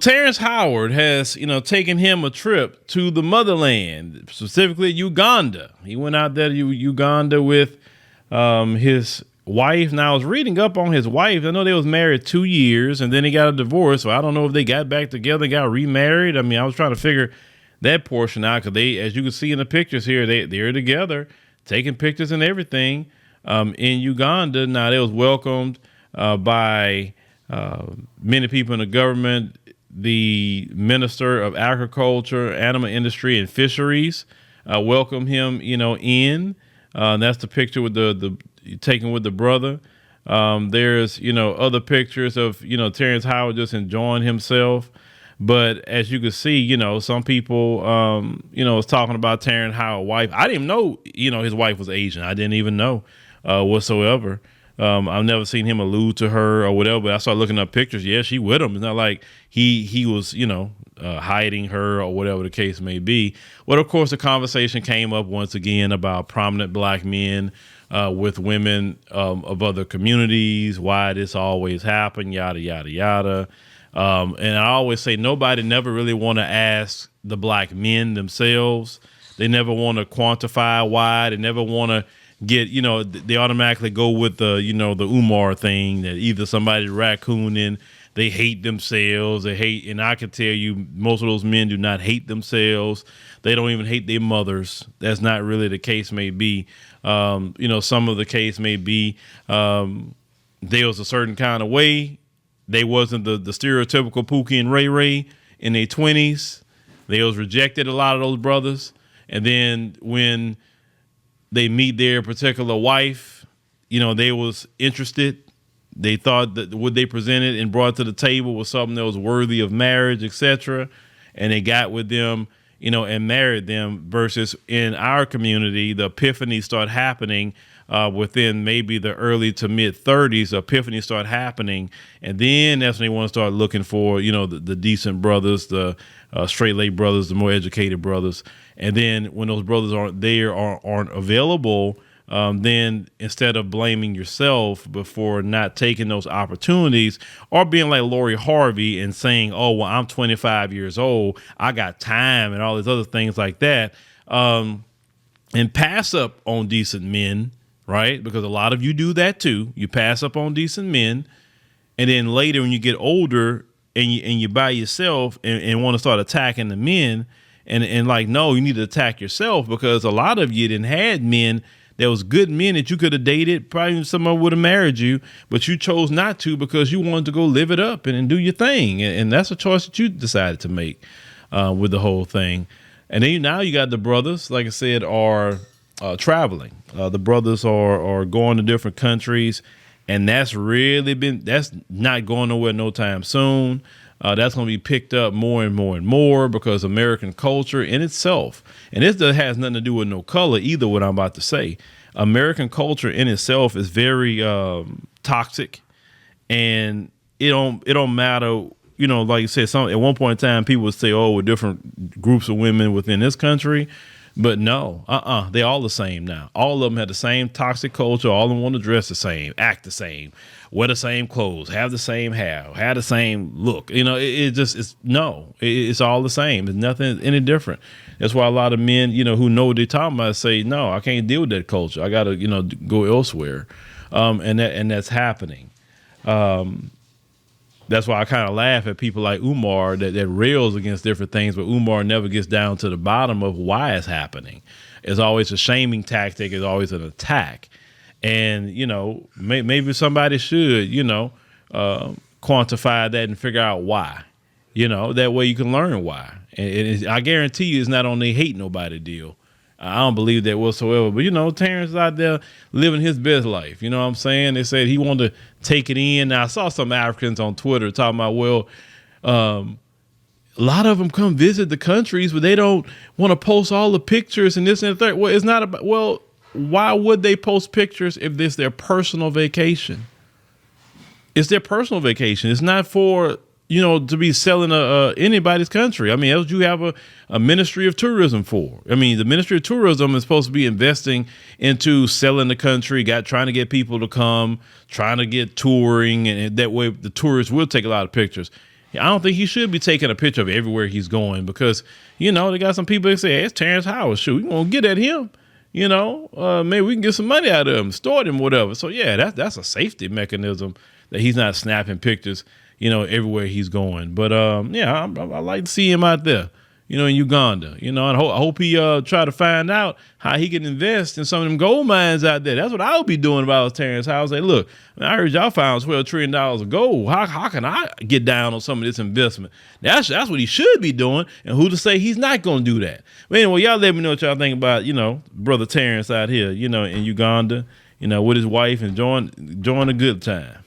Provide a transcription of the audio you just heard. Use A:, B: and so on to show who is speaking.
A: Terrence Howard has, taken him a trip to the motherland, specifically Uganda. He went out there to Uganda with his wife. Now, I was reading up on his wife. I know they was married 2 years, and then he got a divorce. So I don't know if they got back together, got remarried. I mean, I was trying to figure that portion out because they, as you can see in the pictures here, they're together, taking pictures and everything in Uganda. Now, they was welcomed by many people in the government. The Minister of Agriculture, Animal Industry, and Fisheries welcomed him, in. That's the picture with the taken with the brother. There's, other pictures of, Terrence Howard just enjoying himself. But as you can see, some people, was talking about Terrence Howard's wife. I didn't even know, his wife was Asian. I didn't even know whatsoever. I've never seen him allude to her or whatever, but I started looking up pictures. Yeah, she with him. It's not like he was, hiding her or whatever the case may be. Well, of course, the conversation came up once again about prominent black men with women of other communities, why this always happened, yada, yada, yada. And I always say nobody never really want to ask the black men themselves. They never want to quantify why. They never want to get, they automatically go with the, the Umar thing that either somebody's raccooning, they hate themselves, and I can tell you most of those men do not hate themselves. They don't even hate their mothers. That's not really the case may be. Some of the case may be they was a certain kind of way. They wasn't the stereotypical Pookie and Ray Ray in their 20s. They was rejected, a lot of those brothers. And then when they meet their particular wife, they was interested. They thought that what they presented and brought to the table was something that was worthy of marriage, etc. And they got with them, and married them. Versus in our community, the epiphany start happening within maybe the early to mid 30s. The epiphany start happening, and then that's when they want to start looking for, the decent brothers, the straight laced brothers, the more educated brothers. And then when those brothers aren't there or aren't available, then instead of blaming yourself before not taking those opportunities or being like Lori Harvey and saying, oh, well, I'm 25 years old, I got time and all these other things like that, and pass up on decent men, right? Because a lot of you do that too. You pass up on decent men. And then later when you get older and you by yourself and want to start attacking the men and like, no, you need to attack yourself, because a lot of you didn't had men that was good men that you could have dated. Probably someone would have married you, but you chose not to because you wanted to go live it up and do your thing. And that's a choice that you decided to make with the whole thing. And then now you got the brothers, like I said, are traveling. The brothers are going to different countries, and that's not going nowhere no time soon. That's going to be picked up more and more and more because American culture in itself, and this has nothing to do with no color either, what I'm about to say. American culture in itself is very toxic, and it don't matter. Like you said, at one point in time, people would say, oh, with different groups of women within this country. But no, they all the same now. All of them have the same toxic culture. All of them want to dress the same, act the same, wear the same clothes, have the same hair, have the same look. It's all the same. There's nothing any different. That's why a lot of men, who know what they're talking about say, no, I can't deal with that culture. I got to, go elsewhere. And that's happening. That's why I kind of laugh at people like Umar that rails against different things, but Umar never gets down to the bottom of why it's happening. It's always a shaming tactic. It's always an attack. And, maybe somebody should, quantify that and figure out why, that way you can learn why. And I guarantee you it's not on they hate nobody deal. I don't believe that whatsoever. But, Terrence is out there living his best life. You know what I'm saying? They said he wanted to take it in. Now, I saw some Africans on Twitter talking about, well, a lot of them come visit the countries, but they don't want to post all the pictures and this and the third. Well, it's not about, well, why would they post pictures if it's their personal vacation? It's their personal vacation. It's not for, to be selling anybody's country. I mean, else you have a Ministry of Tourism for. I mean, the Ministry of Tourism is supposed to be investing into selling the country, trying to get people to come, trying to get touring, and that way the tourists will take a lot of pictures. I don't think he should be taking a picture of everywhere he's going because, they got some people that say, hey, it's Terrence Howard. Shoot, we won't get at him. Maybe we can get some money out of him, store him, whatever. So, yeah, that's a safety mechanism that he's not snapping pictures, everywhere he's going. But, I like to see him out there, in Uganda, and I hope he try to find out how he can invest in some of them gold mines out there. That's what I would be doing if I was Terrence Howard. Say, look, I heard y'all found $12 trillion of gold. How can I get down on some of this investment? That's what he should be doing. And who to say he's not going to do that? But anyway, y'all let me know what y'all think about, brother Terrence out here, in Uganda, with his wife, enjoying a good time.